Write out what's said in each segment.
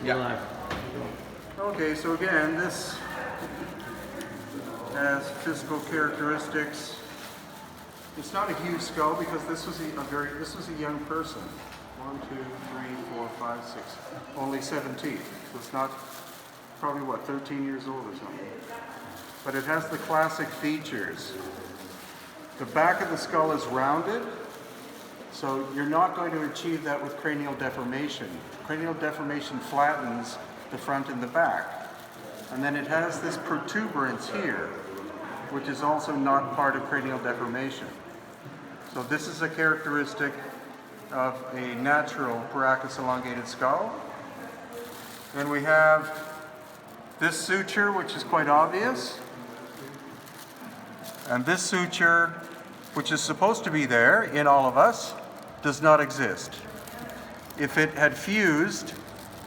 Yeah. Okay, so again, this has physical characteristics. It's not a huge skull because this was a young person. 1, 2, 3, 4, 5, 6, only 17. So it's not probably what, 13 years old or something. But it has the classic features. The back of the skull is rounded, so you're not going to achieve that with cranial deformation. Cranial deformation flattens the front and the back. And then it has this protuberance here, which is also not part of cranial deformation. So this is a characteristic of a natural Paracas elongated skull. Then we have this suture, which is quite obvious. And this suture, which is supposed to be there in all of us, does not exist. If it had fused,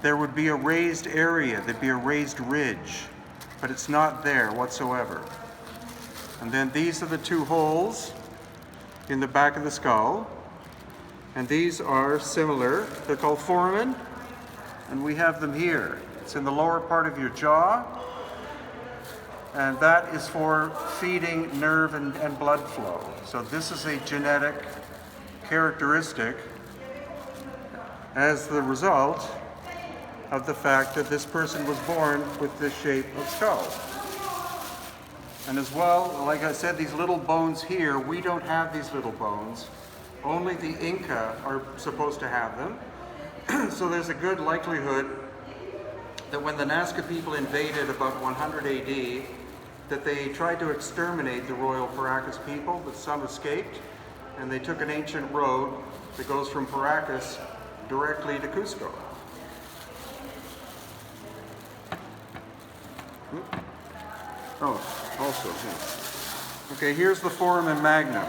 there would be a raised area, there'd be a raised ridge, but it's not there whatsoever. And then these are the two holes in the back of the skull, and these are similar. They're called foramen, and we have them here. It's in the lower part of your jaw, and that is for feeding nerve and blood flow. So this is a genetic characteristic as the result of the fact that this person was born with this shape of skull. And as well, like I said, these little bones here, we don't have these little bones. Only the Inca are supposed to have them. So there's a good likelihood that when the Nazca people invaded about 100 AD, that they tried to exterminate the royal Paracas people, but some escaped, and they took an ancient road that goes from Paracas directly to Cusco. Oh, also, yeah. Okay, here's the foramen magnum.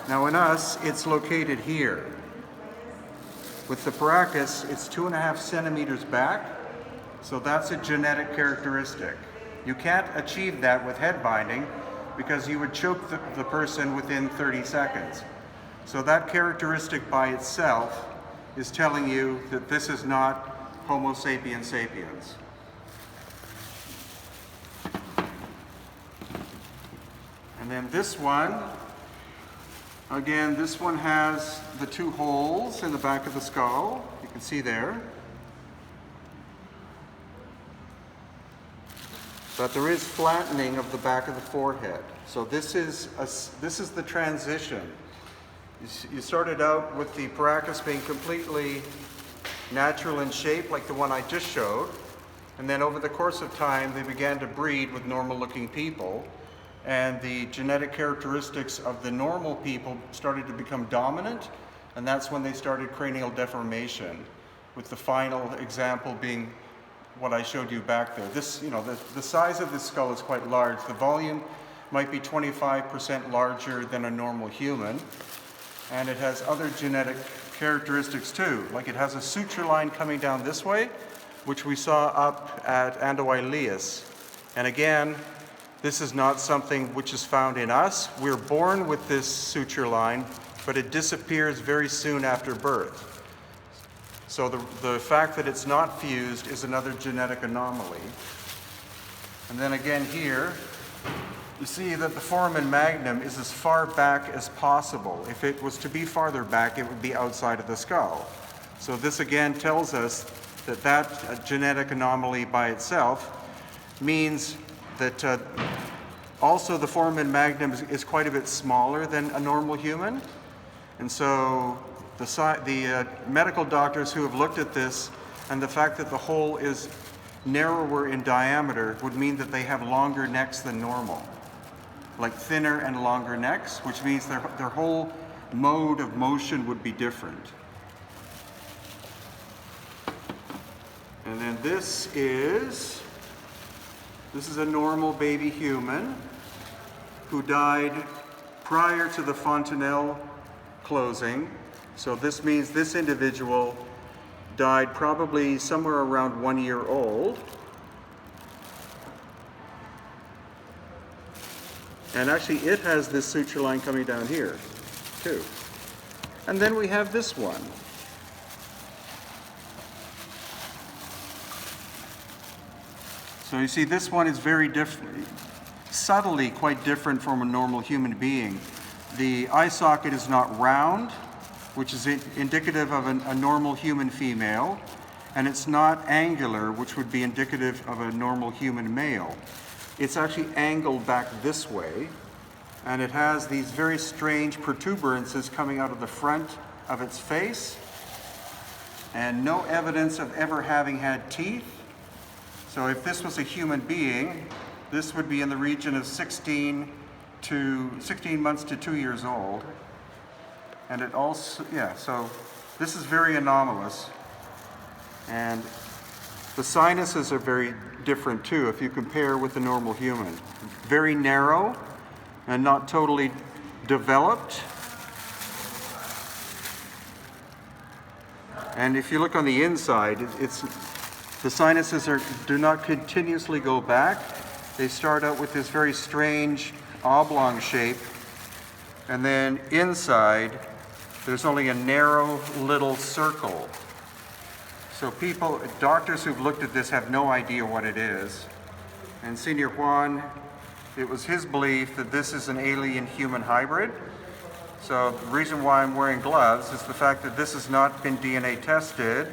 Now in us, it's located here. With the Paracas, it's 2.5 centimeters back, so that's a genetic characteristic. You can't achieve that with head binding because you would choke the person within 30 seconds. So that characteristic by itself is telling you that this is not Homo sapiens sapiens. And then this one, again, this one has the two holes in the back of the skull. You can see there. But there is flattening of the back of the forehead. So this is the transition. You started out with the Paracas being completely natural in shape, like the one I just showed. And then over the course of time, they began to breed with normal-looking people. And the genetic characteristics of the normal people started to become dominant, and that's when they started cranial deformation, with the final example being what I showed you back there. This, the size of this skull is quite large. The volume might be 25% larger than a normal human, and it has other genetic characteristics too. Like it has a suture line coming down this way, which we saw up at Andoailias. And again, this is not something which is found in us. We're born with this suture line, but it disappears very soon after birth. So the fact that it's not fused is another genetic anomaly. And then again here, you see that the foramen magnum is as far back as possible. If it was to be farther back, it would be outside of the skull. So this again tells us that that genetic anomaly by itself means that also the foramen magnum is quite a bit smaller than a normal human. And so the medical doctors who have looked at this and the fact that the hole is narrower in diameter would mean that they have longer necks than normal, like thinner and longer necks, which means their whole mode of motion would be different. And then this is a normal baby human who died prior to the fontanelle closing. So this means this individual died probably somewhere around 1 year old. And actually it has this suture line coming down here too. And then we have this one. So you see, this one is very different, subtly quite different from a normal human being. The eye socket is not round, which is indicative of a normal human female, and it's not angular, which would be indicative of a normal human male. It's actually angled back this way, and it has these very strange protuberances coming out of the front of its face, and no evidence of ever having had teeth. So if this was a human being, this would be in the region of 16 months to 2 years old. And it also, yeah, so this is very anomalous. And the sinuses are very different too if you compare with the normal human. Very narrow and not totally developed. And if you look on the inside, the sinuses do not continuously go back. They start out with this very strange oblong shape, and then inside there's only a narrow little circle. So doctors who've looked at this have no idea what it is. And Senior Juan, it was his belief that this is an alien-human hybrid. So the reason why I'm wearing gloves is the fact that this has not been DNA tested,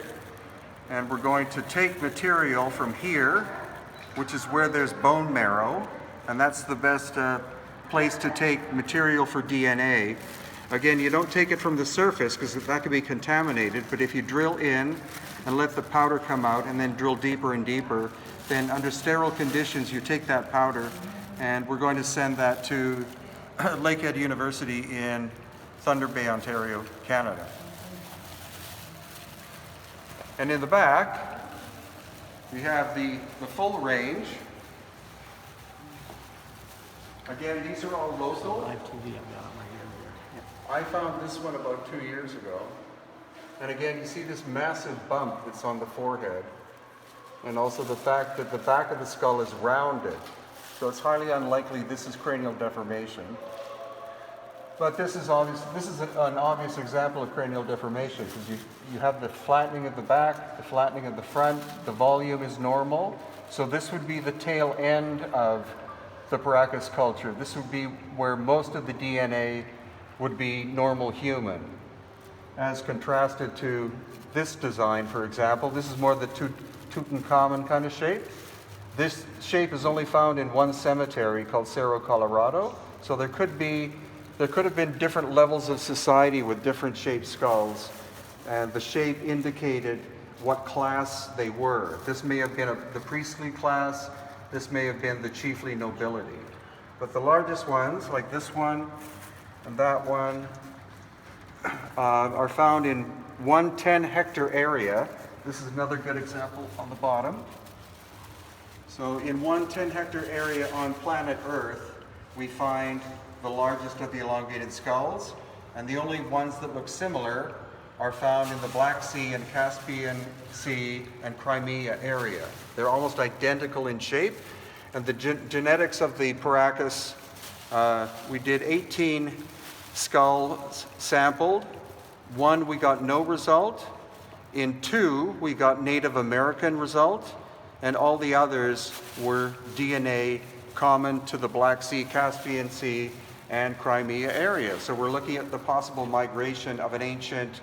and we're going to take material from here, which is where there's bone marrow, and that's the best place to take material for DNA. Again, you don't take it from the surface because that could be contaminated, but if you drill in and let the powder come out and then drill deeper and deeper, then under sterile conditions you take that powder, and we're going to send that to Lakehead University in Thunder Bay, Ontario, Canada. And in the back, we have the full range. Again, these are all local. Live TV, I've got it right here. I found this one about 2 years ago. And again, you see this massive bump that's on the forehead. And also the fact that the back of the skull is rounded. So it's highly unlikely this is cranial deformation. But this is an obvious example of cranial deformation, because you have the flattening of the back, the flattening of the front, the volume is normal. So this would be the tail end of the Paracas culture. This would be where most of the DNA would be normal human, as contrasted to this design, for example. This is more the Tutankhamun kind of shape. This shape is only found in one cemetery called Cerro Colorado. So there could have been different levels of society with different shaped skulls, and the shape indicated what class they were. This may have been the priestly class, this may have been the chiefly nobility. But the largest ones, like this one and that one, are found in one 10-hectare area. This is another good example on the bottom. So in one 10-hectare area on planet Earth, we find the largest of the elongated skulls, and the only ones that look similar are found in the Black Sea and Caspian Sea and Crimea area. They're almost identical in shape, and the genetics of the Paracas, we did 18 skulls sampled. 1, we got no result. In 2, we got Native American result, and all the others were DNA common to the Black Sea, Caspian Sea, and Crimea area. So we're looking at the possible migration of an ancient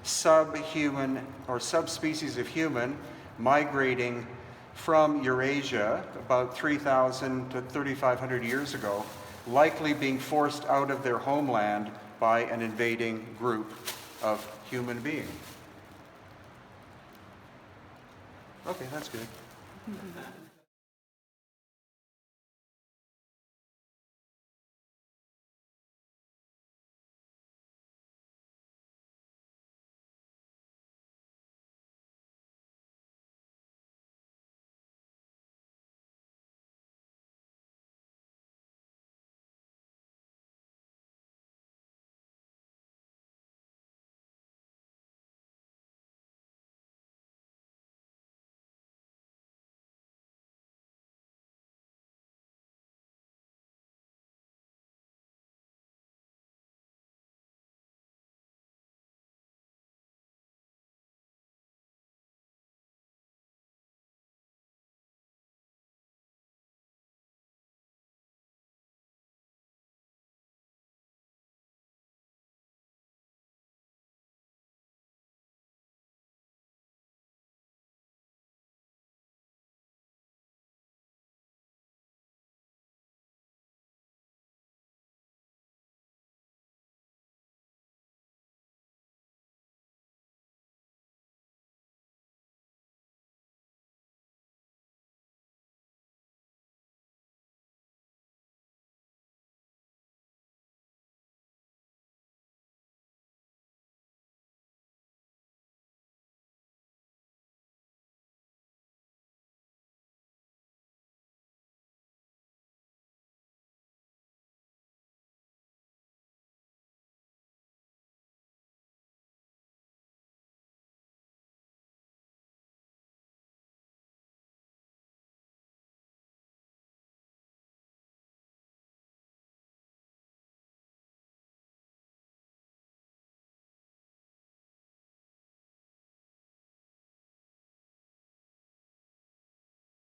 subhuman or subspecies of human migrating from Eurasia about 3,000 to 3,500 years ago, likely being forced out of their homeland by an invading group of human beings. Okay, that's good.